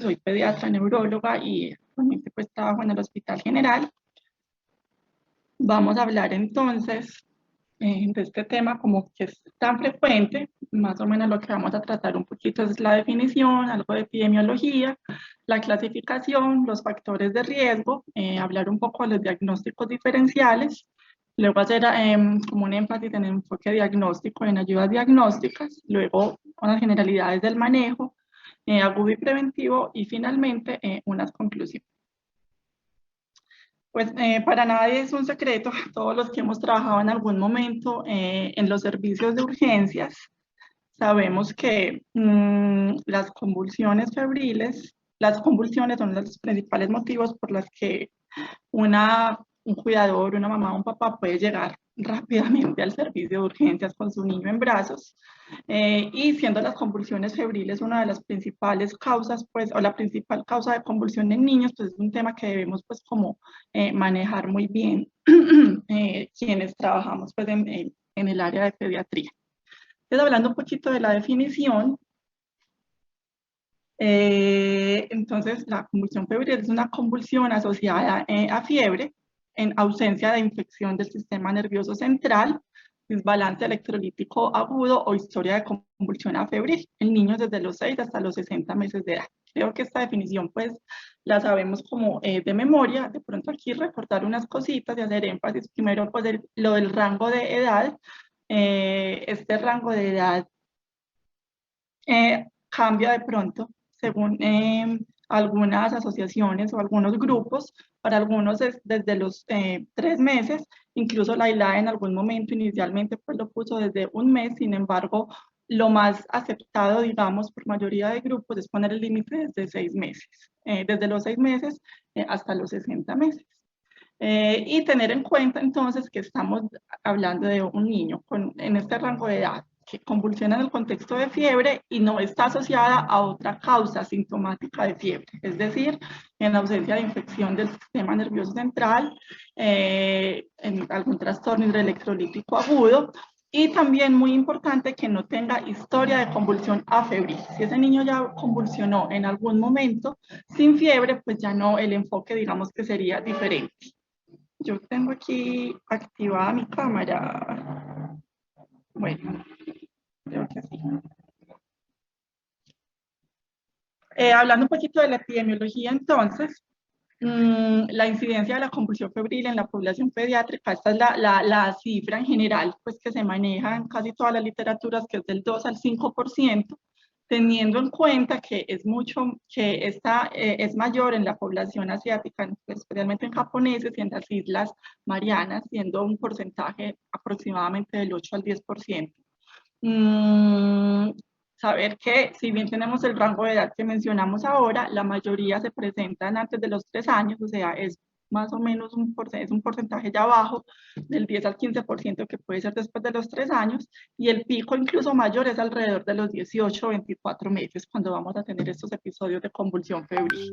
soy pediatra neuróloga y actualmente pues trabajo en el Hospital General. Vamos a hablar entonces de este tema como que es tan frecuente. Más o menos lo que vamos a tratar un poquito es la definición, algo de epidemiología, la clasificación, los factores de riesgo, hablar un poco de los diagnósticos diferenciales, luego hacer como un énfasis en el enfoque diagnóstico, en ayudas diagnósticas, luego unas generalidades del manejo, agudo y preventivo, y finalmente unas conclusiones. Pues para nadie es un secreto, todos los que hemos trabajado en algún momento en los servicios de urgencias, sabemos que las convulsiones febriles, las convulsiones son los principales motivos por los que un cuidador, una mamá o un papá puede llegar rápidamente al servicio de urgencias con su niño en brazos, y siendo las convulsiones febriles una de las principales causas, pues, o la principal causa de convulsión en niños, pues es un tema que debemos pues como manejar muy bien quienes trabajamos pues en el área de pediatría. Entonces, hablando un poquito de la definición, entonces la convulsión febril es una convulsión asociada a fiebre en ausencia de infección del sistema nervioso central, desbalance electrolítico agudo o historia de convulsión febril en niños desde los 6 hasta los 60 meses de edad. Creo que esta definición pues la sabemos como de memoria. De pronto aquí recordar unas cositas y hacer énfasis primero pues lo del rango de edad. Este rango de edad cambia de pronto según algunas asociaciones o algunos grupos. Para algunos es desde los 3 meses, incluso la ILAE en algún momento inicialmente pues lo puso desde 1 mes. Sin embargo, lo más aceptado, digamos, por mayoría de grupos es poner el límite desde 6 meses, desde los 6 meses hasta los 60 meses. Y tener en cuenta entonces que estamos hablando de un niño en este rango de edad que convulsiona en el contexto de fiebre y no está asociada a otra causa sintomática de fiebre, es decir, en ausencia de infección del sistema nervioso central, en algún trastorno hidroelectrolítico agudo, y también muy importante que no tenga historia de convulsión afebril. Si ese niño ya convulsionó en algún momento sin fiebre, pues ya no, el enfoque digamos que sería diferente. Yo tengo aquí activada mi cámara. Bueno, creo que sí. Hablando un poquito de la epidemiología, entonces, la incidencia de la convulsión febril en la población pediátrica, esta es la cifra en general, pues que se maneja en casi todas las literaturas, que es del 2 al 5%, teniendo en cuenta que esta es mayor en la población asiática, especialmente en japoneses y en las Islas Marianas, siendo un porcentaje aproximadamente del 8 al 10%. Saber que si bien tenemos el rango de edad que mencionamos ahora, la mayoría se presentan antes de los 3 años, o sea, es más o menos un porcentaje ya bajo, del 10 al 15% que puede ser después de los 3 años, y el pico incluso mayor es alrededor de los 18 o 24 meses, cuando vamos a tener estos episodios de convulsión febril.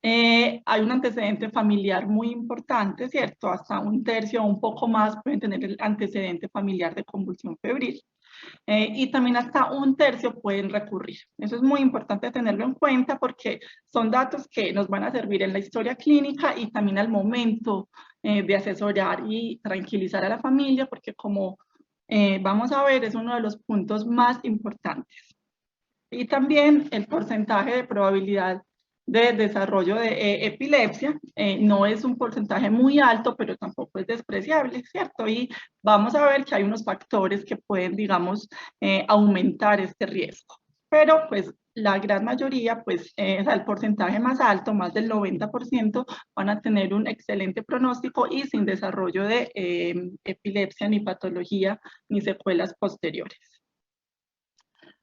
Hay un antecedente familiar muy importante, ¿cierto? Hasta 1/3 o un poco más pueden tener el antecedente familiar de convulsión febril. Y también hasta 1/3 pueden recurrir. Eso es muy importante tenerlo en cuenta porque son datos que nos van a servir en la historia clínica y también al momento de asesorar y tranquilizar a la familia, porque como vamos a ver, es uno de los puntos más importantes. Y también el porcentaje de probabilidad de desarrollo de epilepsia no es un porcentaje muy alto, pero tampoco es despreciable, ¿cierto? Y vamos a ver que hay unos factores que pueden, digamos, aumentar este riesgo. Pero pues la gran mayoría, pues el porcentaje más alto, más del 90%, van a tener un excelente pronóstico y sin desarrollo de epilepsia, ni patología, ni secuelas posteriores.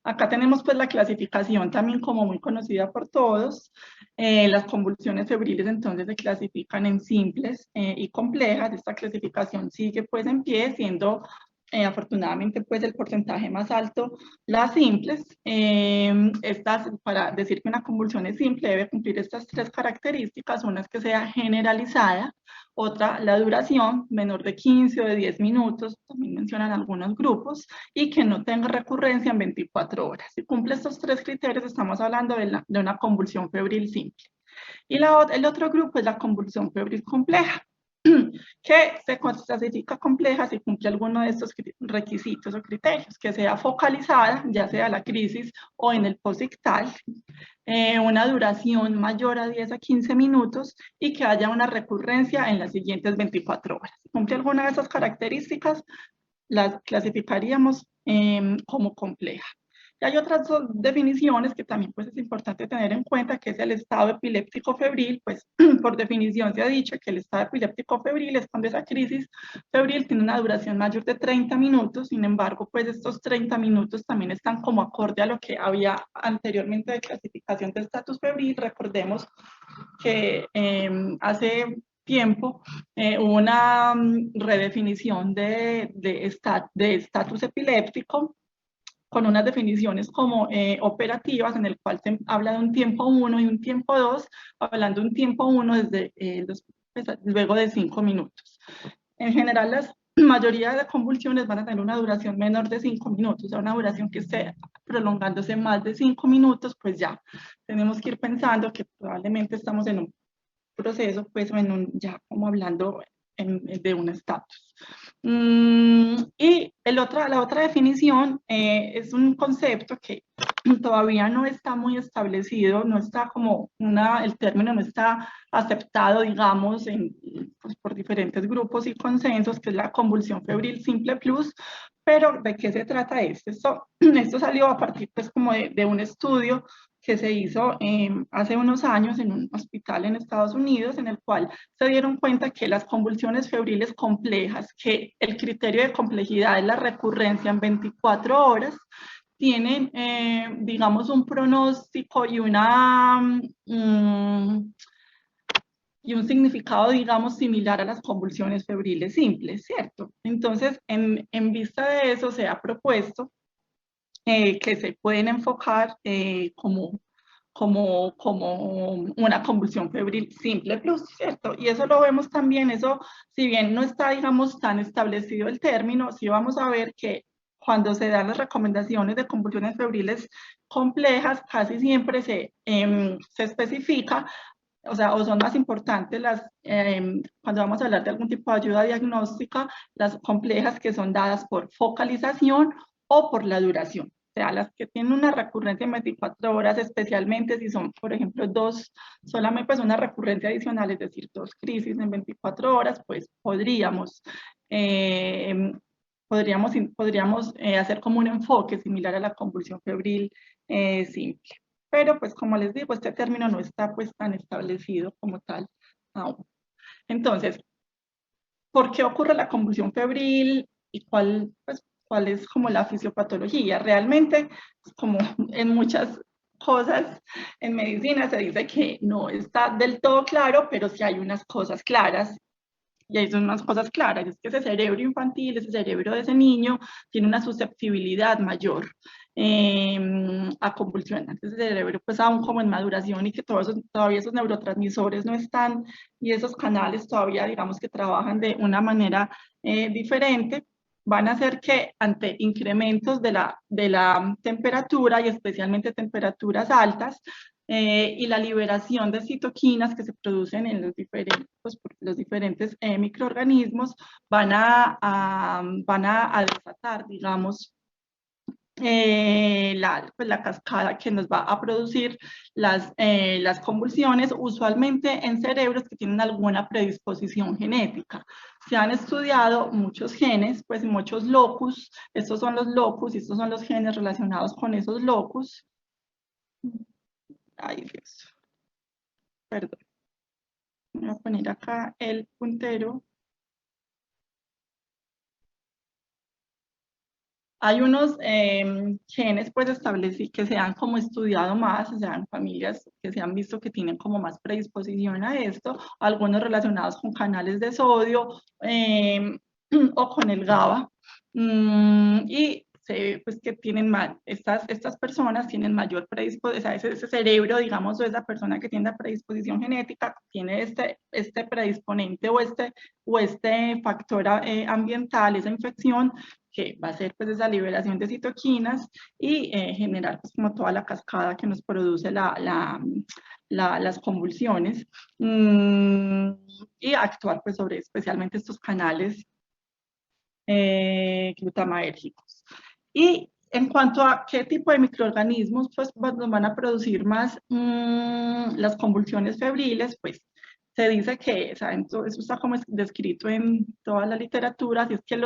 Acá tenemos pues la clasificación también como muy conocida por todos. Las convulsiones febriles entonces se clasifican en simples y complejas. Esta clasificación sigue pues en pie, siendo afortunadamente pues el porcentaje más alto, las simples. Estas, para decir que una convulsión es simple, debe cumplir estas tres características. Una es que sea generalizada, otra la duración menor de 15 o de 10 minutos, también mencionan algunos grupos, y que no tenga recurrencia en 24 horas. Si cumple estos tres criterios, estamos hablando de una convulsión febril simple. Y el otro grupo es la convulsión febril compleja, que se clasifica compleja si cumple alguno de estos requisitos o criterios, que sea focalizada, ya sea la crisis o en el posictal, una duración mayor a 10 a 15 minutos y que haya una recurrencia en las siguientes 24 horas. Si cumple alguna de esas características, las clasificaríamos como compleja. Y hay otras dos definiciones que también pues, es importante tener en cuenta, que es el estado epiléptico febril. Pues por definición se ha dicho que el estado epiléptico febril es cuando esa crisis febril tiene una duración mayor de 30 minutos, sin embargo, pues estos 30 minutos también están como acorde a lo que había anteriormente de clasificación de estatus febril. Recordemos que hace tiempo hubo una redefinición de estatus epiléptico, con unas definiciones como operativas, en el cual se habla de un tiempo 1 y un tiempo 2, hablando de un tiempo 1 desde luego de 5 minutos. En general, la mayoría de convulsiones van a tener una duración menor de 5 minutos, o sea, una duración que esté prolongándose más de 5 minutos, pues ya tenemos que ir pensando que probablemente estamos en un proceso, pues ya como hablando de un estatus. Y la otra definición es un concepto que todavía no está muy establecido, no está como el término no está aceptado, digamos, pues, por diferentes grupos y consensos, que es la convulsión febril simple plus. Pero ¿de qué se trata esto? Esto salió a partir pues como de un estudio que se hizo hace unos años en un hospital en Estados Unidos, en el cual se dieron cuenta que las convulsiones febriles complejas, que el criterio de complejidad es la recurrencia en 24 horas, tienen, digamos, un pronóstico y y un significado, digamos, similar a las convulsiones febriles simples, ¿cierto? Entonces, en vista de eso, se ha propuesto que se pueden enfocar como una convulsión febril simple plus, ¿cierto? Y eso lo vemos también, eso, si bien no está, digamos, tan establecido el término, sí vamos a ver que cuando se dan las recomendaciones de convulsiones febriles complejas, casi siempre se especifica, o sea, o son más importantes cuando vamos a hablar de algún tipo de ayuda diagnóstica, las complejas que son dadas por focalización o por la duración. O sea, las que tienen una recurrencia en 24 horas, especialmente si son, por ejemplo, solamente pues una recurrencia adicional, es decir, 2 crisis en 24 horas, pues podríamos hacer como un enfoque similar a la convulsión febril simple. Pero pues como les digo, este término no está pues tan establecido como tal aún. Entonces, ¿por qué ocurre la convulsión febril y cuál es como la fisiopatología? Realmente, como en muchas cosas en medicina se dice que no está del todo claro, pero sí hay unas cosas claras. Y hay unas cosas claras, es que ese cerebro infantil, ese cerebro de ese niño, tiene una susceptibilidad mayor a convulsiones. Ese cerebro, pues aún como en maduración, y que todavía esos neurotransmisores no están, y esos canales todavía, digamos, que trabajan de una manera diferente, van a hacer que ante incrementos de la temperatura, y especialmente temperaturas altas, y la liberación de citoquinas que se producen en los diferentes microorganismos, van a desatar, digamos, la cascada que nos va a producir las convulsiones, usualmente en cerebros que tienen alguna predisposición genética. Se han estudiado muchos genes, pues muchos locus, estos son los locus y estos son los genes relacionados con esos locus. Ay, Dios. Perdón. Voy a poner acá el puntero. Hay unos genes pues establecidos que se han como estudiado más, o sea, en familias que se han visto que tienen como más predisposición a esto, algunos relacionados con canales de sodio o con el GABA. Y pues que tienen estas personas tienen mayor predisposición, o sea, ese cerebro, digamos, o esa persona que tiene la predisposición genética, tiene este predisponente o este factor ambiental, esa infección, que va a ser pues esa liberación de citoquinas y generar pues como toda la cascada que nos produce las convulsiones, y actuar pues sobre especialmente estos canales glutamatérgicos. Y en cuanto a qué tipo de microorganismos pues, nos van a producir más las convulsiones febriles, pues se dice que, o sea, eso está como descrito en toda la literatura, así es que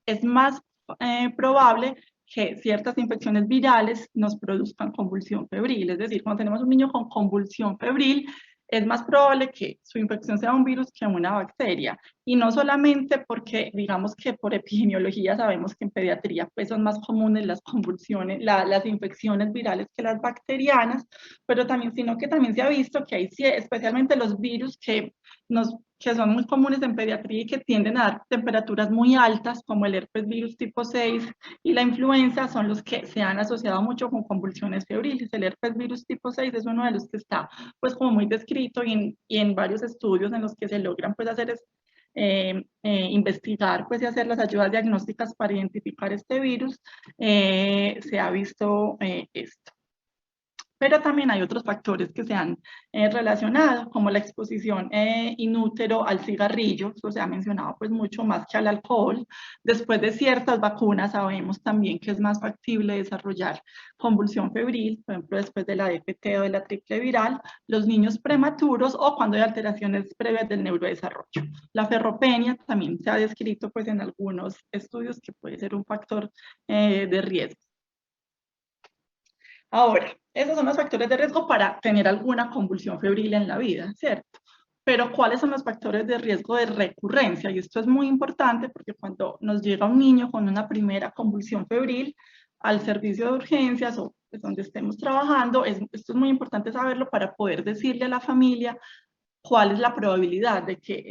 es más probable que ciertas infecciones virales nos produzcan convulsión febril. Es decir, cuando tenemos un niño con convulsión febril, es más probable que su infección sea un virus que una bacteria. Y no solamente porque, digamos que por epidemiología sabemos que en pediatría pues son más comunes las convulsiones, las infecciones virales que las bacterianas, pero también, sino que también se ha visto que hay especialmente los virus que son muy comunes en pediatría y que tienden a dar temperaturas muy altas, como el herpes virus tipo 6 y la influenza, son los que se han asociado mucho con convulsiones febriles. El herpes virus tipo 6 es uno de los que está pues como muy descrito y en varios estudios en los que se logran pues hacer investigar pues y hacer las ayudas diagnósticas para identificar este virus, se ha visto esto. Pero también hay otros factores que se han relacionado, como la exposición inútero al cigarrillo, eso se ha mencionado pues mucho más que al alcohol. Después de ciertas vacunas sabemos también que es más factible desarrollar convulsión febril, por ejemplo después de la DPT o de la triple viral, los niños prematuros o cuando hay alteraciones previas del neurodesarrollo. La ferropenia también se ha descrito pues en algunos estudios que puede ser un factor de riesgo. Ahora, esos son los factores de riesgo para tener alguna convulsión febril en la vida, ¿cierto? Pero ¿cuáles son los factores de riesgo de recurrencia? Y esto es muy importante porque cuando nos llega un niño con una primera convulsión febril al servicio de urgencias o pues, donde estemos trabajando, esto es muy importante saberlo para poder decirle a la familia cuál es la probabilidad de que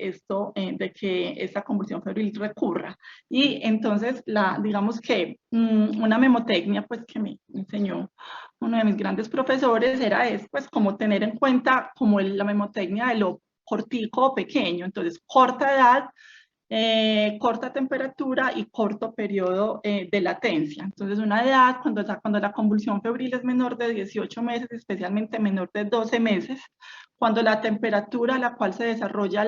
esta convulsión febril recurra. Y entonces, digamos que una memotecnia pues, que me enseñó uno de mis grandes profesores pues como tener en cuenta como la memotecnia de lo cortico o pequeño, entonces corta edad, corta temperatura y corto periodo de latencia. Entonces, una edad, cuando la convulsión febril es menor de 18 meses, especialmente menor de 12 meses, cuando la temperatura a la cual se desarrolla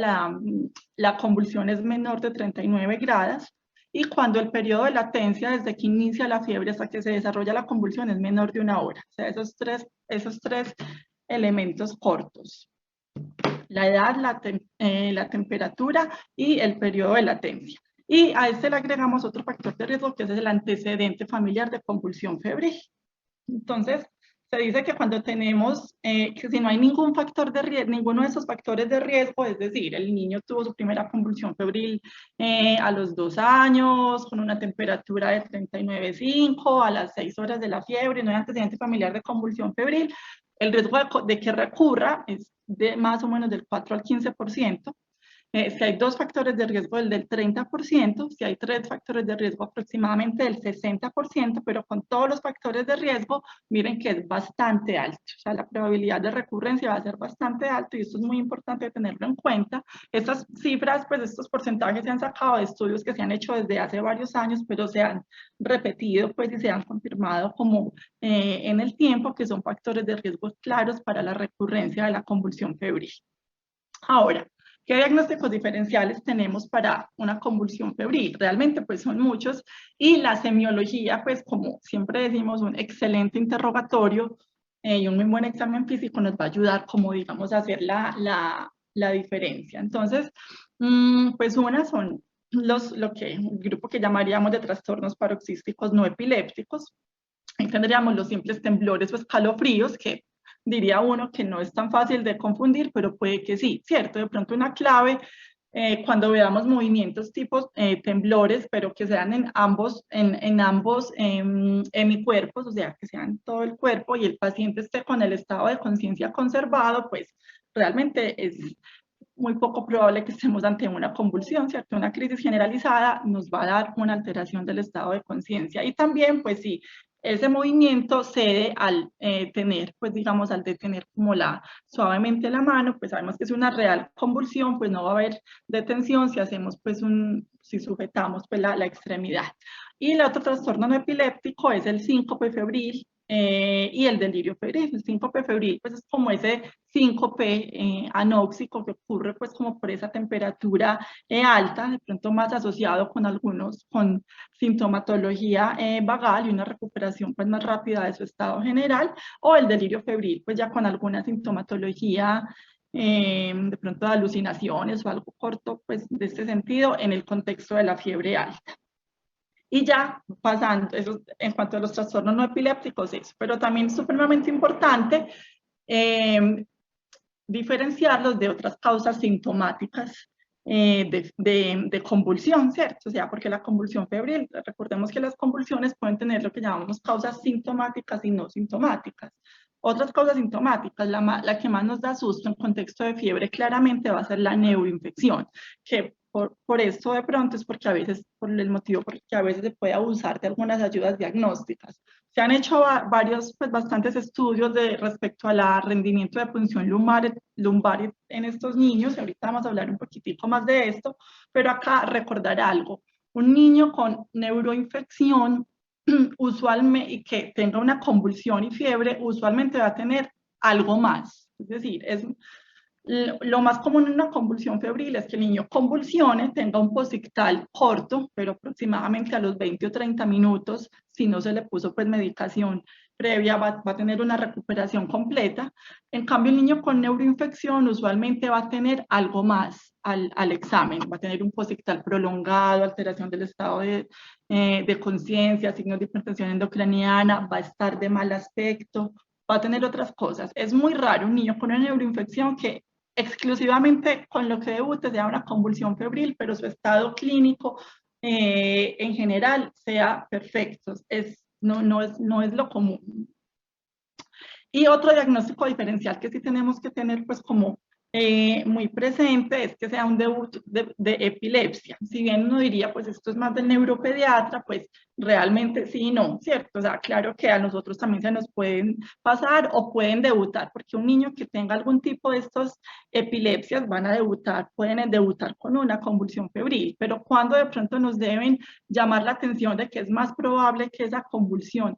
la convulsión es menor de 39 grados, y cuando el periodo de latencia desde que inicia la fiebre hasta que se desarrolla la convulsión es menor de 1 hora. O sea, esos tres elementos cortos: la edad, la temperatura y el periodo de latencia. Y a este le agregamos otro factor de riesgo que es el antecedente familiar de convulsión febril. Entonces, se dice que cuando tenemos, que si no hay ningún factor de riesgo, ninguno de esos factores de riesgo, es decir, el niño tuvo su primera convulsión febril a los 2 años, con una temperatura de 39,5, a las 6 horas de la fiebre, no hay antecedente familiar de convulsión febril, el riesgo de que recurra es de más o menos del 4 al 15%. Si hay 2 factores de riesgo, el del 30%, si hay 3 factores de riesgo, aproximadamente del 60%, pero con todos los factores de riesgo, miren que es bastante alto. O sea, la probabilidad de recurrencia va a ser bastante alto y esto es muy importante tenerlo en cuenta. Estas cifras, pues estos porcentajes se han sacado de estudios que se han hecho desde hace varios años, pero se han repetido pues y se han confirmado como en el tiempo que son factores de riesgo claros para la recurrencia de la convulsión febril. Ahora, ¿qué diagnósticos diferenciales tenemos para una convulsión febril? Realmente pues son muchos y la semiología pues como siempre decimos un excelente interrogatorio y un muy buen examen físico nos va a ayudar como digamos a hacer la diferencia. Entonces pues una son el grupo que llamaríamos de trastornos paroxísticos no epilépticos. Ahí tendríamos los simples temblores o escalofríos que diría uno que no es tan fácil de confundir, pero puede que sí, ¿cierto? De pronto una clave, cuando veamos movimientos tipos temblores, pero que sean en ambos hemicuerpos, o sea, que sean todo el cuerpo y el paciente esté con el estado de conciencia conservado, pues realmente muy poco probable que estemos ante una convulsión, ¿cierto? Una crisis generalizada nos va a dar una alteración del estado de conciencia. Y también, pues sí, ese movimiento cede al tener, pues digamos, al detener como suavemente la mano, pues sabemos que es una real convulsión, pues no va a haber detención si hacemos pues si sujetamos pues la extremidad. Y el otro trastorno no epiléptico es el síncope febril, y el delirio febril. El síncope febril pues es como ese síncope anóxico que ocurre pues como por esa temperatura alta, de pronto más asociado con sintomatología vagal y una recuperación pues más rápida de su estado general, o el delirio febril pues ya con alguna sintomatología de pronto de alucinaciones o algo corto pues de este sentido en el contexto de la fiebre alta. Y ya pasando, eso en cuanto a los trastornos no epilépticos, eso, pero también es supremamente importante diferenciarlos de otras causas sintomáticas de convulsión, ¿cierto? O sea, porque la convulsión febril, recordemos que las convulsiones pueden tener lo que llamamos causas sintomáticas y no sintomáticas. Otras causas sintomáticas, la que más nos da susto en contexto de fiebre claramente va a ser la neuroinfección, que por esto de pronto es porque a veces, por el motivo porque a veces se puede abusar de algunas ayudas diagnósticas. Se han hecho bastantes estudios respecto al rendimiento de punción lumbar en estos niños, ahorita vamos a hablar un poquitico más de esto, pero acá recordar algo, un niño con neuroinfección usualmente, y que tenga una convulsión y fiebre, usualmente va a tener algo más, es decir, lo más común en una convulsión febril es que el niño convulsione, tenga un posictal corto, pero aproximadamente a los 20 o 30 minutos, si no se le puso pues medicación previa, va a tener una recuperación completa. En cambio, el niño con neuroinfección usualmente va a tener algo más al examen, va a tener un posictal prolongado, alteración del estado de conciencia, signos de hipertensión endocraniana, va a estar de mal aspecto, va a tener otras cosas. Es muy raro un niño con una neuroinfección que exclusivamente con lo que debute sea una convulsión febril, pero su estado clínico en general sea perfecto. No es lo común. Y otro diagnóstico diferencial que sí tenemos que tener pues como muy presente es que sea un debut de epilepsia. Si bien uno diría, pues esto es más del neuropediatra, pues realmente sí y no, ¿cierto? O sea, claro que a nosotros también se nos pueden pasar o pueden debutar, porque un niño que tenga algún tipo de estos epilepsias pueden debutar con una convulsión febril, pero cuando de pronto nos deben llamar la atención de que es más probable que esa convulsión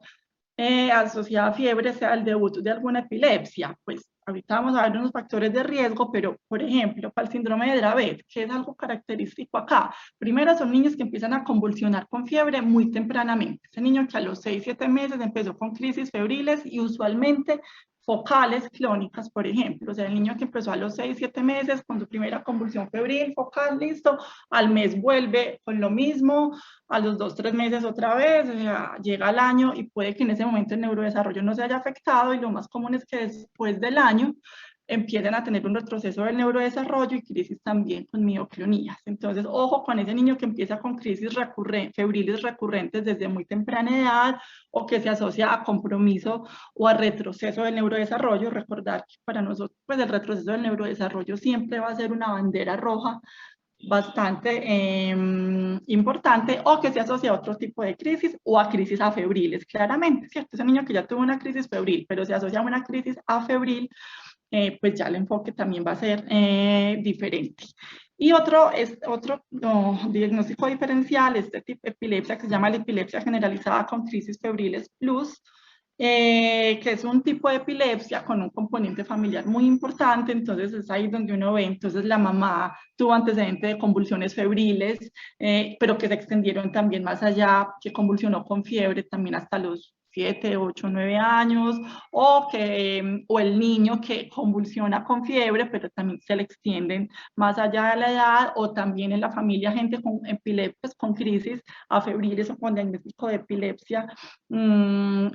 asociada a fiebre sea el debut de alguna epilepsia. Pues ahorita vamos a ver unos factores de riesgo, pero por ejemplo, para el síndrome de Dravet, que es algo característico acá. Primero son niños que empiezan a convulsionar con fiebre muy tempranamente. Ese niño que a los 6, 7 meses empezó con crisis febriles y usualmente focales clónicas, por ejemplo. O sea, el niño que empezó a los 6, 7 meses con su primera convulsión febril, focal, listo, al mes vuelve con lo mismo, a los 2, 3 meses otra vez, llega al año y puede que en ese momento el neurodesarrollo no se haya afectado y lo más común es que después del año empiecen a tener un retroceso del neurodesarrollo y crisis también con mioclonías. Entonces, ojo con ese niño que empieza con crisis febriles recurrentes desde muy temprana edad o que se asocia a compromiso o a retroceso del neurodesarrollo. Recordar que para nosotros pues el retroceso del neurodesarrollo siempre va a ser una bandera roja bastante importante, o que se asocia a otro tipo de crisis o a crisis afebriles, claramente, ¿cierto? Ese niño que ya tuvo una crisis febril, pero se asocia a una crisis afebril, pues ya el enfoque también va a ser diferente. Y otro diagnóstico diferencial, este tipo de epilepsia que se llama la epilepsia generalizada con crisis febriles plus, que es un tipo de epilepsia con un componente familiar muy importante, entonces es ahí donde uno ve, entonces la mamá tuvo antecedente de convulsiones febriles, pero que se extendieron también más allá, que convulsionó con fiebre también hasta los 7, 8, 9 años, o el niño que convulsiona con fiebre, pero también se le extienden más allá de la edad, o también en la familia gente con epilepsias, con crisis afebriles o con diagnóstico de epilepsia,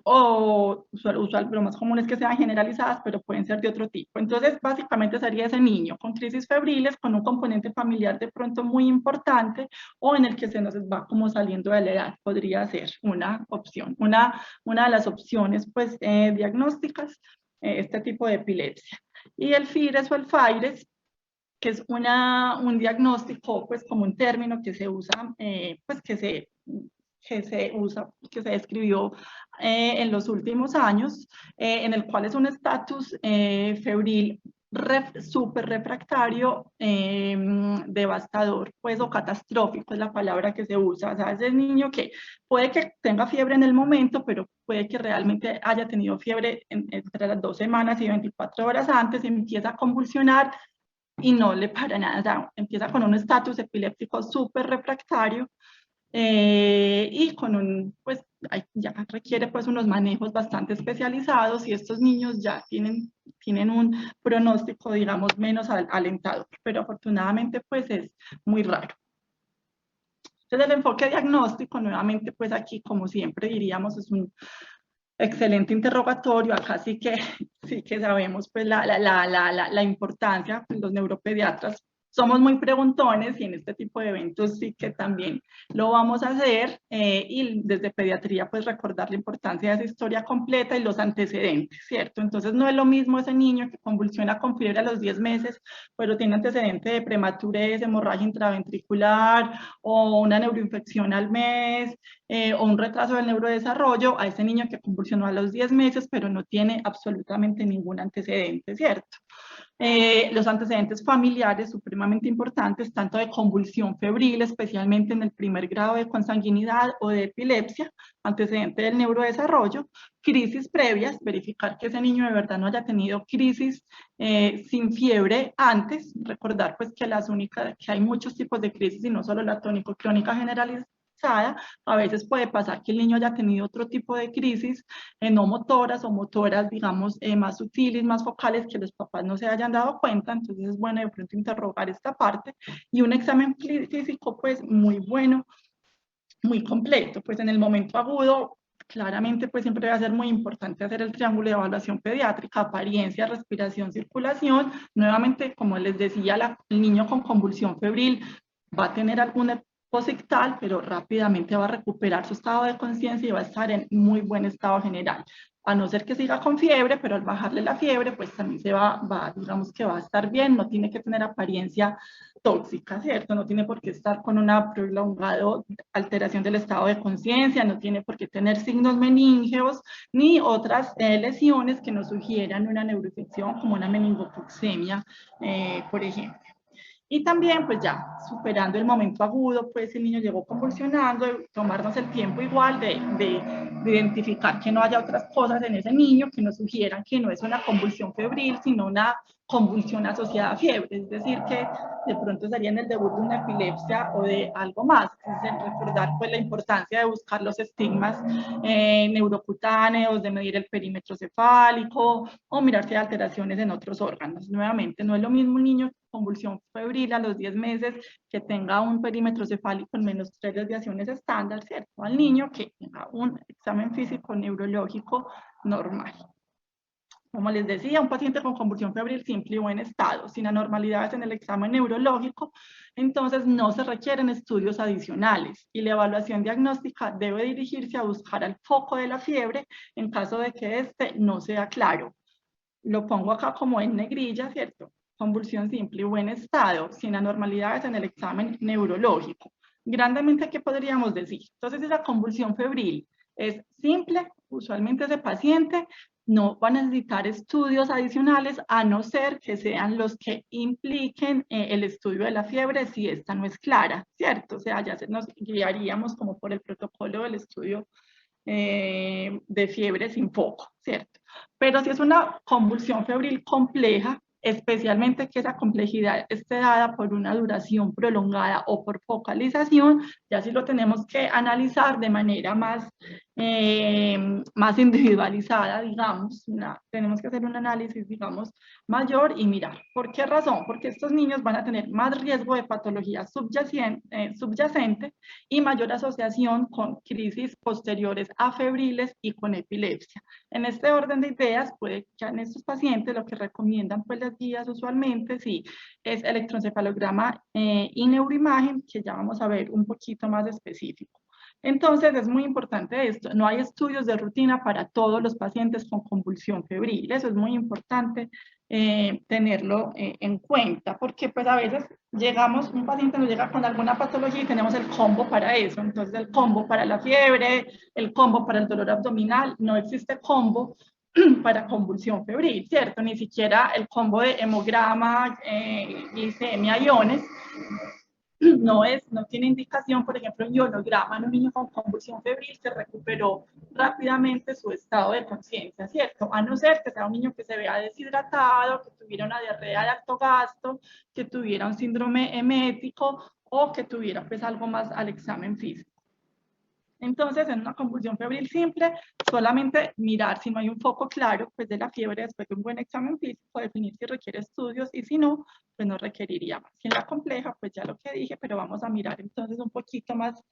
o lo más común es que sean generalizadas, pero pueden ser de otro tipo. Entonces, básicamente sería ese niño con crisis febriles, con un componente familiar de pronto muy importante, o en el que se nos va como saliendo de la edad, podría ser una opción, una de las opciones pues diagnósticas, este tipo de epilepsia. Y el FIRES o el FAIRES que es un diagnóstico, pues como un término que se usa, pues que se usa, que se describió en los últimos años, en el cual es un estatus febril súper refractario, devastador, pues, o catastrófico es la palabra que se usa. O sea, es el niño que puede que tenga fiebre en el momento, pero puede que realmente haya tenido fiebre entre las 2 semanas y 24 horas antes, empieza a convulsionar y no le para nada. O sea, empieza con un estatus epiléptico súper refractario, y con pues ya requiere pues unos manejos bastante especializados, y estos niños ya tienen un pronóstico, digamos, menos alentador, pero afortunadamente pues es muy raro. Entonces el enfoque diagnóstico, nuevamente pues aquí como siempre diríamos, es un excelente interrogatorio. Acá sí que sabemos pues la importancia. Pues, los neuropediatras somos muy preguntones, y en este tipo de eventos sí que también lo vamos a hacer, y desde pediatría pues recordar la importancia de esa historia completa y los antecedentes, ¿cierto? Entonces no es lo mismo ese niño que convulsiona con fiebre a los 10 meses, pero tiene antecedente de prematurez, hemorragia intraventricular o una neuroinfección al mes, o un retraso del neurodesarrollo, a ese niño que convulsionó a los 10 meses, pero no tiene absolutamente ningún antecedente, ¿cierto? Los antecedentes familiares supremamente importantes, tanto de convulsión febril, especialmente en el primer grado de consanguinidad, o de epilepsia, antecedente del neurodesarrollo, crisis previas, verificar que ese niño de verdad no haya tenido crisis sin fiebre antes, recordar pues que que hay muchos tipos de crisis y no solo la tónico-clónica generalizada. A veces puede pasar que el niño haya tenido otro tipo de crisis, no motoras o motoras, digamos, más sutiles, más focales, que los papás no se hayan dado cuenta. Entonces es bueno de pronto interrogar esta parte, y un examen físico pues muy bueno, muy completo. Pues en el momento agudo, claramente pues siempre va a ser muy importante hacer el triángulo de evaluación pediátrica: apariencia, respiración, circulación. Nuevamente, como les decía, el niño con convulsión febril va a tener alguna posictal, pero rápidamente va a recuperar su estado de conciencia y va a estar en muy buen estado general. A no ser que siga con fiebre, pero al bajarle la fiebre, pues también digamos que va a estar bien, no tiene que tener apariencia tóxica, ¿cierto? No tiene por qué estar con una prolongada alteración del estado de conciencia, no tiene por qué tener signos meníngeos ni otras lesiones que nos sugieran una neuroinfección como una meningococcemia, por ejemplo. Y también, pues ya superando el momento agudo, pues el niño llegó convulsionando, tomarnos el tiempo igual de identificar que no haya otras cosas en ese niño que nos sugieran que no es una convulsión febril, sino una convulsión asociada a fiebre. Es decir, que de pronto sería en el debut de una epilepsia o de algo más. Entonces, recordar pues la importancia de buscar los estigmas neurocutáneos, de medir el perímetro cefálico o mirar si hay alteraciones en otros órganos. Nuevamente, no es lo mismo un niño convulsión febril a los 10 meses que tenga un perímetro cefálico en menos 3 desviaciones estándar, ¿cierto? Al niño que tenga un examen físico neurológico normal. Como les decía, un paciente con convulsión febril simple y buen estado, sin anormalidades en el examen neurológico, entonces no se requieren estudios adicionales, y la evaluación diagnóstica debe dirigirse a buscar el foco de la fiebre en caso de que este no sea claro. Lo pongo acá como en negrilla, ¿cierto? Convulsión simple y buen estado, sin anormalidades en el examen neurológico. Grandemente, ¿qué podríamos decir? Entonces, esa convulsión febril es simple, usualmente ese paciente no va a necesitar estudios adicionales, a no ser que sean los que impliquen el estudio de la fiebre si esta no es clara, ¿cierto? O sea, ya nos guiaríamos como por el protocolo del estudio de fiebre sin foco, ¿cierto? Pero si es una convulsión febril compleja, especialmente que esa complejidad esté dada por una duración prolongada o por focalización, ya sí lo tenemos que analizar de manera más individualizada, digamos. Tenemos que hacer un análisis, digamos, mayor y mirar. ¿Por qué razón? Porque estos niños van a tener más riesgo de patología subyacente y mayor asociación con crisis posteriores a febriles y con epilepsia. En este orden de ideas, puede que en estos pacientes lo que recomiendan pues las guías usualmente sí es electroencefalograma y neuroimagen, que ya vamos a ver un poquito más específico. Entonces es muy importante esto, no hay estudios de rutina para todos los pacientes con convulsión febril, eso es muy importante tenerlo en cuenta, porque pues a veces un paciente nos llega con alguna patología y tenemos el combo para eso, entonces el combo para la fiebre, el combo para el dolor abdominal, no existe combo para convulsión febril, ¿cierto? Ni siquiera el combo de hemograma, glicemia, iones, no tiene indicación, por ejemplo, en ionograma en un niño con convulsión febril se recuperó rápidamente su estado de conciencia, ¿cierto? A no ser que sea un niño que se vea deshidratado, que tuviera una diarrea de alto gasto, que tuviera un síndrome emético o que tuviera pues algo más al examen físico. Entonces, en una convulsión febril simple, solamente mirar si no hay un foco claro pues, de la fiebre después de un buen examen físico, definir si requiere estudios y si no, pues no requeriría más. Y en la compleja, pues ya lo que dije, pero vamos a mirar entonces un poquito más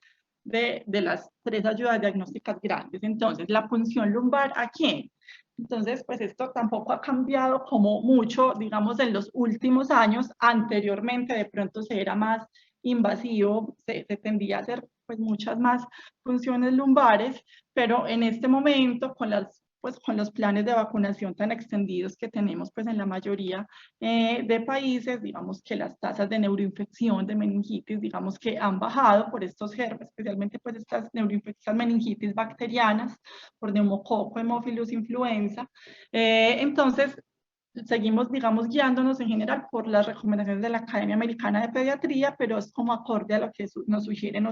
de las 3 ayudas diagnósticas grandes. Entonces, la punción lumbar, ¿a quién? Entonces, pues esto tampoco ha cambiado como mucho, digamos, en los últimos años. Anteriormente, de pronto se era más invasivo, se tendía a hacer pues muchas más funciones lumbares, pero en este momento con los planes de vacunación tan extendidos que tenemos pues en la mayoría de países, digamos que las tasas de neuroinfección, de meningitis, digamos que han bajado por estos germes, especialmente pues estas neuroinfecciones meningitis bacterianas, por neumococo, hemófilus, influenza. Entonces, seguimos, digamos, guiándonos en general por las recomendaciones de la Academia Americana de Pediatría, pero es como acorde a lo que nos sugieren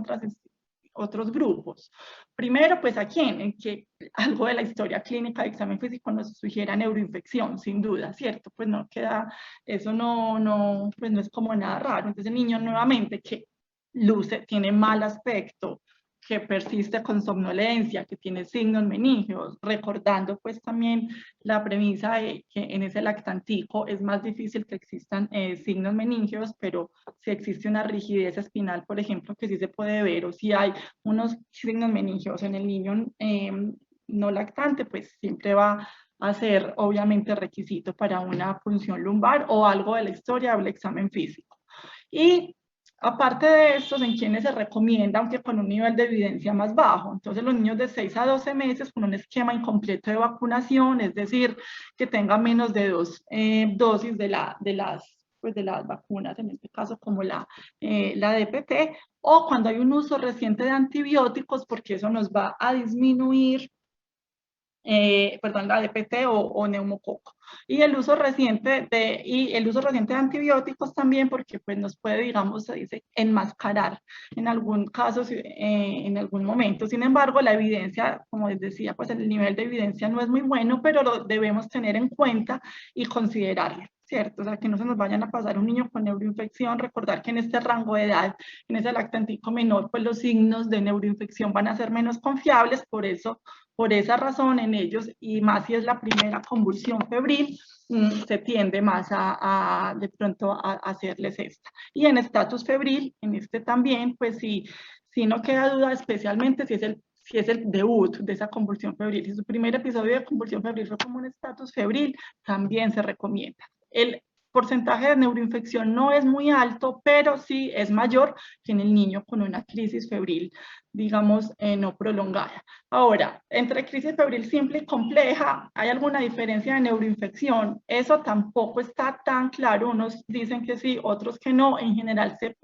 otros grupos. Primero, pues a quién, en que algo de la historia clínica de examen físico nos sugiera neuroinfección, sin duda, ¿cierto? Pues no queda, eso pues no es como nada raro. Entonces el niño nuevamente que luce, tiene mal aspecto, que persiste con somnolencia, que tiene signos meningeos, recordando pues también la premisa de que en ese lactantico es más difícil que existan signos meningeos, pero si existe una rigidez espinal, por ejemplo, que sí se puede ver, o si hay unos signos meningeos en el niño no lactante, pues siempre va a ser obviamente requisito para una punción lumbar o algo de la historia o el examen físico. Y aparte de estos, en quienes se recomienda, aunque con un nivel de evidencia más bajo. Entonces, los niños de 6 a 12 meses con un esquema incompleto de vacunación, es decir, que tengan menos de 2 dosis de las vacunas, en este caso como la DPT, o cuando hay un uso reciente de antibióticos, porque eso nos va a disminuir la DPT o neumococo. Y el uso reciente de antibióticos también, porque pues nos puede, digamos, se dice, enmascarar en algún caso, en algún momento. Sin embargo, la evidencia, como les decía, pues el nivel de evidencia no es muy bueno, pero lo debemos tener en cuenta y considerarlo, ¿cierto? O sea, que no se nos vayan a pasar un niño con neuroinfección, recordar que en este rango de edad, en ese lactantico menor, pues los signos de neuroinfección van a ser menos confiables, por esa razón en ellos, y más si es la primera convulsión febril, se tiende más de pronto a hacerles esta. Y en estatus febril, en este también, pues si no queda duda, especialmente si es el debut de esa convulsión febril. Si su primer episodio de convulsión febril fue como un estatus febril, también se recomienda. El porcentaje de neuroinfección no es muy alto, pero sí es mayor que en el niño con una crisis febril, digamos, no prolongada. Ahora, entre crisis febril simple y compleja, ¿hay alguna diferencia de neuroinfección? Eso tampoco está tan claro. Unos dicen que sí, otros que no. En general se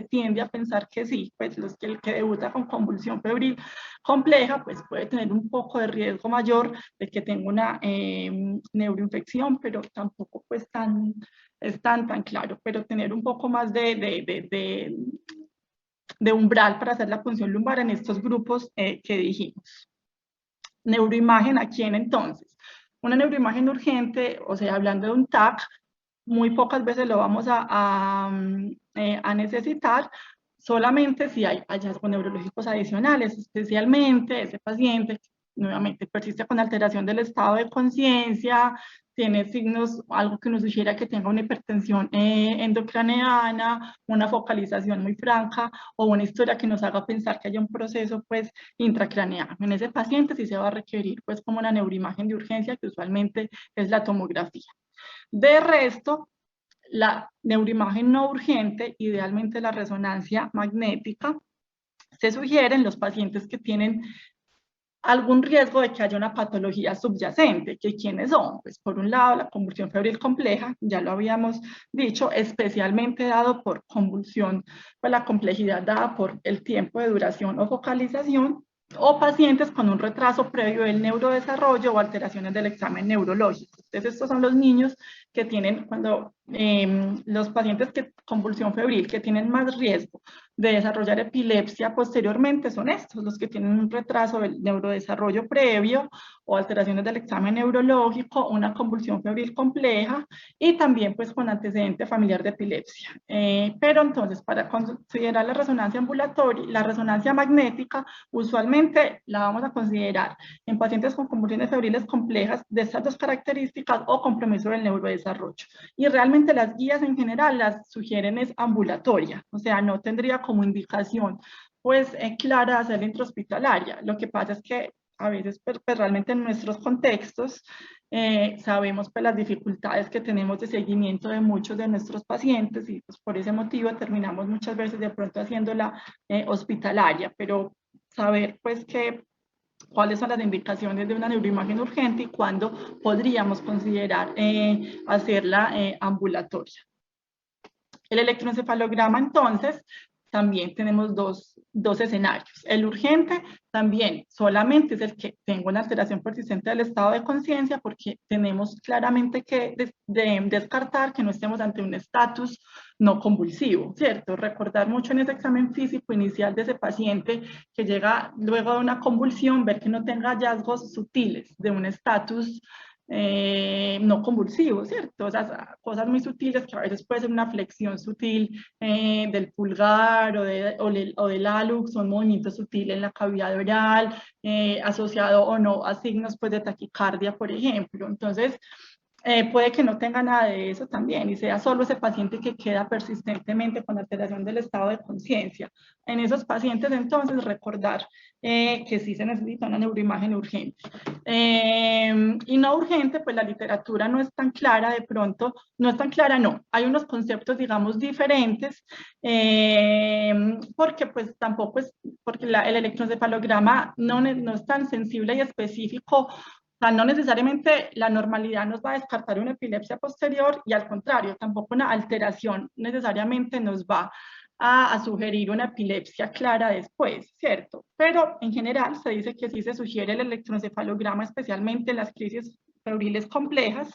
tiende a pensar que sí. Pues el que debuta con convulsión febril compleja, pues puede tener un poco de riesgo mayor de que tenga una neuroinfección, pero tampoco pues es tan claro. Pero tener un poco más de umbral para hacer la punción lumbar en estos grupos que dijimos. Neuroimagen, ¿a quién entonces? Una neuroimagen urgente, o sea, hablando de un TAC, muy pocas veces lo vamos a necesitar, solamente si hay hallazgos neurológicos adicionales, especialmente ese paciente nuevamente persiste con alteración del estado de conciencia, tiene signos, algo que nos sugiera que tenga una hipertensión endocraneana, una focalización muy franca o una historia que nos haga pensar que haya un proceso pues intracraneano. En ese paciente sí se va a requerir pues como una neuroimagen de urgencia, que usualmente es la tomografía. De resto, la neuroimagen no urgente, idealmente la resonancia magnética, se sugiere en los pacientes que tienen algún riesgo de que haya una patología subyacente, que ¿quiénes son? Pues por un lado la convulsión febril compleja, ya lo habíamos dicho, especialmente dado por convulsión, pues la complejidad dada por el tiempo de duración o focalización, o pacientes con un retraso previo del neurodesarrollo o alteraciones del examen neurológico. Entonces estos son los niños que tienen, cuando los pacientes que convulsión febril, que tienen más riesgo de desarrollar epilepsia posteriormente son estos, los que tienen un retraso del neurodesarrollo previo o alteraciones del examen neurológico, una convulsión febril compleja y también pues con antecedente familiar de epilepsia. Pero entonces para considerar la resonancia ambulatoria, la resonancia magnética, usualmente la vamos a considerar en pacientes con convulsiones febriles complejas de estas dos características o compromiso del neurodesarrollo. Y realmente las guías en general las sugieren es ambulatoria, o sea, no tendría como indicación pues clara hacer la intrahospitalaria. Lo que pasa es que a veces pues, realmente en nuestros contextos sabemos pues las dificultades que tenemos de seguimiento de muchos de nuestros pacientes y pues por ese motivo terminamos muchas veces de pronto haciéndola hospitalaria, pero saber pues que cuáles son las indicaciones de una neuroimagen urgente y cuándo podríamos considerar hacerla ambulatoria. El electroencefalograma, entonces, también tenemos dos escenarios. El urgente también solamente es el que tenga una alteración persistente del estado de conciencia porque tenemos claramente que descartar que no estemos ante un estatus no convulsivo, ¿cierto? Recordar mucho en ese examen físico inicial de ese paciente que llega luego de una convulsión, ver que no tenga hallazgos sutiles de un estatus no convulsivo, ¿cierto? O sea, cosas muy sutiles que a veces puede ser una flexión sutil del pulgar o del hallux, son movimientos sutiles en la cavidad oral, asociado o no a signos pues, de taquicardia, por ejemplo. Entonces, puede que no tenga nada de eso también y sea solo ese paciente que queda persistentemente con alteración del estado de conciencia. En esos pacientes entonces recordar que sí se necesita una neuroimagen urgente. Y no urgente, pues la literatura no es tan clara de pronto, no es tan clara, no. Hay unos conceptos, digamos, diferentes porque pues tampoco es, porque el electroencefalograma no es tan sensible y específico. O sea, no necesariamente la normalidad nos va a descartar una epilepsia posterior y al contrario, tampoco una alteración necesariamente nos va a sugerir una epilepsia clara después, ¿cierto? Pero en general se dice que sí se sugiere el electroencefalograma, especialmente en las crisis febriles complejas.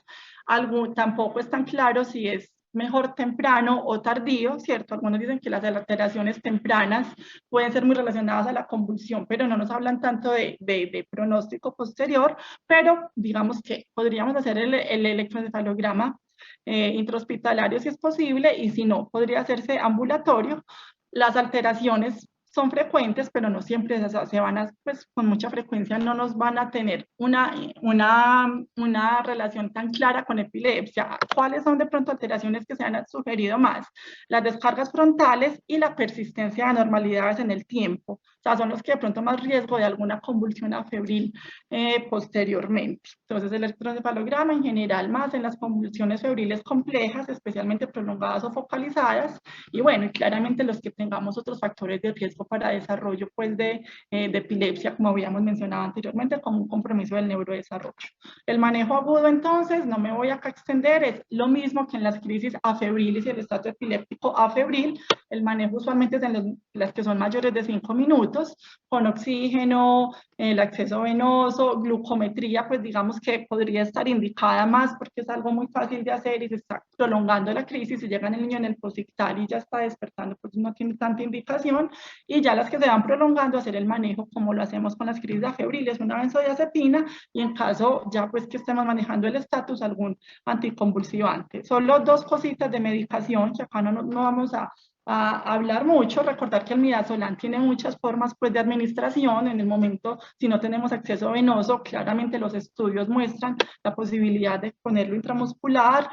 Tampoco es tan claro si es mejor temprano o tardío, ¿cierto? Algunos dicen que las alteraciones tempranas pueden ser muy relacionadas a la convulsión, pero no nos hablan tanto de pronóstico posterior, pero digamos que podríamos hacer el electroencefalograma intrahospitalario si es posible y si no, podría hacerse ambulatorio. Las alteraciones son frecuentes, pero no siempre se van a, pues con mucha frecuencia no nos van a tener una relación tan clara con epilepsia. ¿Cuáles son de pronto alteraciones que se han sugerido más? Las descargas frontales y la persistencia de anormalidades en el tiempo. O sea, son los que de pronto más riesgo de alguna convulsión febril posteriormente. Entonces, el electroencefalograma en general más en las convulsiones febriles complejas, especialmente prolongadas o focalizadas, y bueno, y claramente los que tengamos otros factores de riesgo para desarrollo pues de epilepsia, como habíamos mencionado anteriormente, como un compromiso del neurodesarrollo. El manejo agudo, entonces, no me voy a extender, es lo mismo que en las crisis afebriles y el estatus epiléptico afebril. El manejo usualmente es en las que son mayores de 5 minutos, con oxígeno, el acceso venoso, glucometría, pues digamos que podría estar indicada más porque es algo muy fácil de hacer y se está prolongando la crisis, si llega el niño en el posictal y ya está despertando, pues no tiene tanta indicación, y ya las que se van prolongando, hacer el manejo como lo hacemos con las crisis febriles, una benzodiazepina, y en caso ya pues que estemos manejando el estatus, algún anticonvulsivante. Solo dos cositas de medicación que acá no vamos a hablar mucho, recordar que el midazolam tiene muchas formas pues, de administración. En el momento, si no tenemos acceso venoso, claramente los estudios muestran la posibilidad de ponerlo intramuscular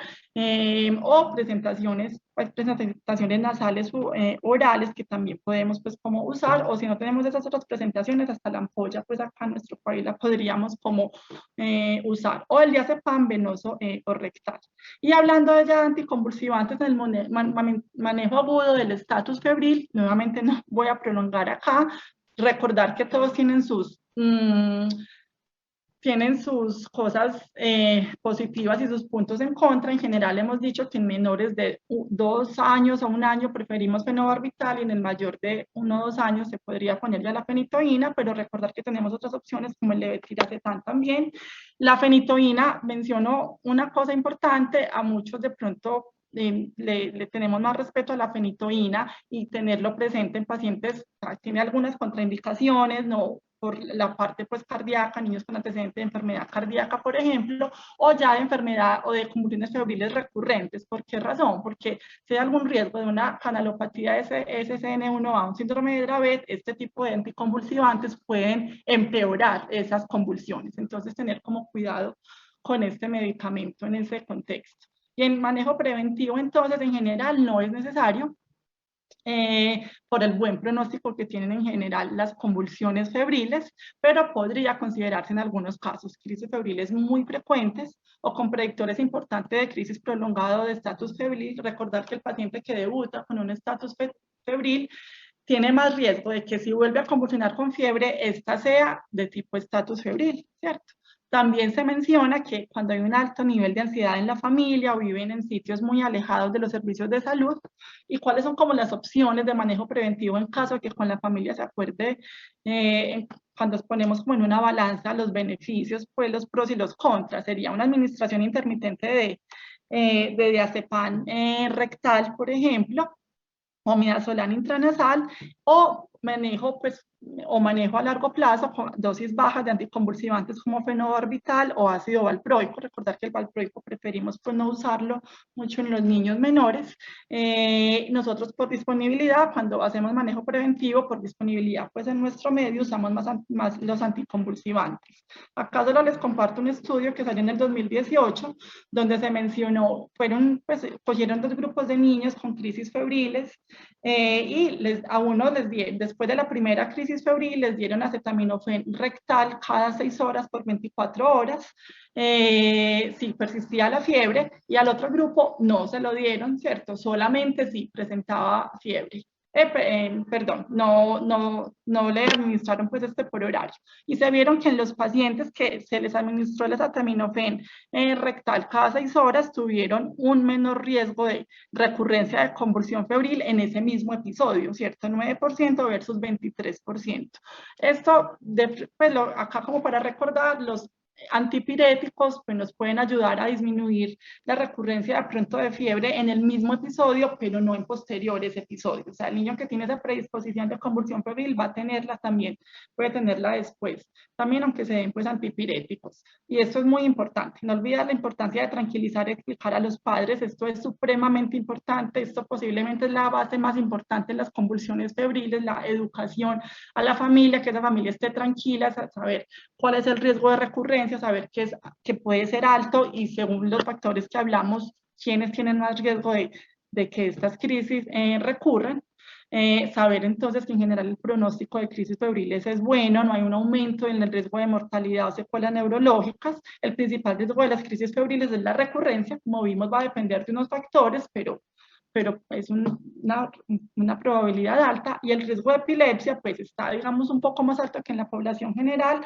o presentaciones nasales orales que también podemos pues como usar, o si no tenemos esas otras presentaciones, hasta la ampolla pues acá en nuestro país la podríamos como usar, o el diazepam venoso o rectal. Y hablando de ya anticonvulsivantes en el manejo agudo del estatus febril, nuevamente no voy a prolongar acá, recordar que todos tienen sus tienen sus cosas positivas y sus puntos en contra. En general hemos dicho que en menores de 2 años a 1 año preferimos fenobarbital y en el mayor de 1 o 2 años se podría poner ya la fenitoína, pero recordar que tenemos otras opciones como el levetiracetam también. La fenitoína, mencionó una cosa importante, a muchos de pronto le tenemos más respeto a la fenitoína y tenerlo presente en pacientes, tiene algunas contraindicaciones, no por la parte pues cardíaca, niños con antecedentes de enfermedad cardíaca, por ejemplo, o ya de enfermedad o de convulsiones febriles recurrentes. ¿Por qué razón? Porque si hay algún riesgo de una canalopatía SCN1A, un síndrome de Dravet, este tipo de anticonvulsivantes pueden empeorar esas convulsiones. Entonces, tener como cuidado con este medicamento en ese contexto. Y en manejo preventivo, entonces, en general no es necesario, por el buen pronóstico que tienen en general las convulsiones febriles, pero podría considerarse en algunos casos crisis febriles muy frecuentes o con predictores importantes de crisis prolongado de estatus febril. Recordar que el paciente que debuta con un estatus febril tiene más riesgo de que si vuelve a convulsionar con fiebre, esta sea de tipo estatus febril, ¿cierto? También se menciona que cuando hay un alto nivel de ansiedad en la familia o viven en sitios muy alejados de los servicios de salud, y cuáles son como las opciones de manejo preventivo en caso de que con la familia se acuerde, cuando ponemos como en una balanza los beneficios, pues los pros y los contras, sería una administración intermitente de diazepam rectal, por ejemplo, o midazolam intranasal, o manejo, pues, o manejo a largo plazo con dosis bajas de anticonvulsivantes como fenobarbital o ácido valproico. Recordar que el valproico preferimos pues no usarlo mucho en los niños menores. Nosotros por disponibilidad, cuando hacemos manejo preventivo, por disponibilidad pues en nuestro medio, usamos más los anticonvulsivantes. Acá solo les comparto un estudio que salió en el 2018, donde se mencionó, cogieron 2 grupos de niños con crisis febriles, y a uno les dieron, después de la primera crisis febril, les dieron acetaminofén rectal cada 6 horas por 24 horas, si persistía la fiebre, y al otro grupo no se lo dieron, ¿cierto? Solamente si presentaba fiebre. Perdón, no le administraron pues por horario. Y se vieron que en los pacientes que se les administró el acetaminofén rectal cada 6 horas tuvieron un menor riesgo de recurrencia de convulsión febril en ese mismo episodio, ¿cierto? 9% versus 23%. Esto, pues acá como para recordar, los antipiréticos pues nos pueden ayudar a disminuir la recurrencia de pronto de fiebre en el mismo episodio, pero no en posteriores episodios. O sea, el niño que tiene esa predisposición de convulsión febril va a tenerla también, puede tenerla después, también aunque se den pues antipiréticos. Y esto es muy importante, no olvidar la importancia de tranquilizar y explicar a los padres, esto es supremamente importante, esto posiblemente es la base más importante en las convulsiones febriles, la educación a la familia, que esa familia esté tranquila, saber cuál es el riesgo de recurrencia, saber que puede ser alto y según los factores que hablamos, quiénes tienen más riesgo de que estas crisis recurran. Saber entonces que en general el pronóstico de crisis febriles es bueno, no hay un aumento en el riesgo de mortalidad o secuelas neurológicas. El principal riesgo de las crisis febriles es la recurrencia, como vimos va a depender de unos factores, pero es una probabilidad alta, y el riesgo de epilepsia pues está digamos un poco más alto que en la población general,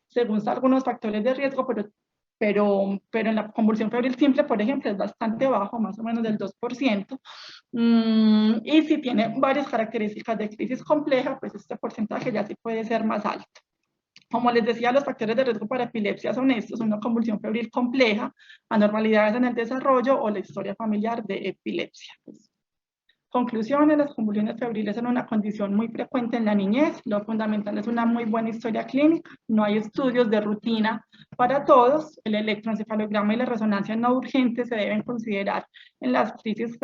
según algunos factores de riesgo, pero en la convulsión febril simple, por ejemplo, es bastante bajo, más o menos del 2%, y si tiene varias características de crisis compleja, pues este porcentaje ya sí puede ser más alto. Como les decía, los factores de riesgo para epilepsia son estos: una convulsión febril compleja, anormalidades en el desarrollo o la historia familiar de epilepsia. Conclusiones: las convulsiones febriles son una condición muy frecuente en la niñez. Lo fundamental es una muy buena historia clínica. No hay estudios de rutina para todos. El electroencefalograma y la resonancia no urgente se deben considerar en las crisis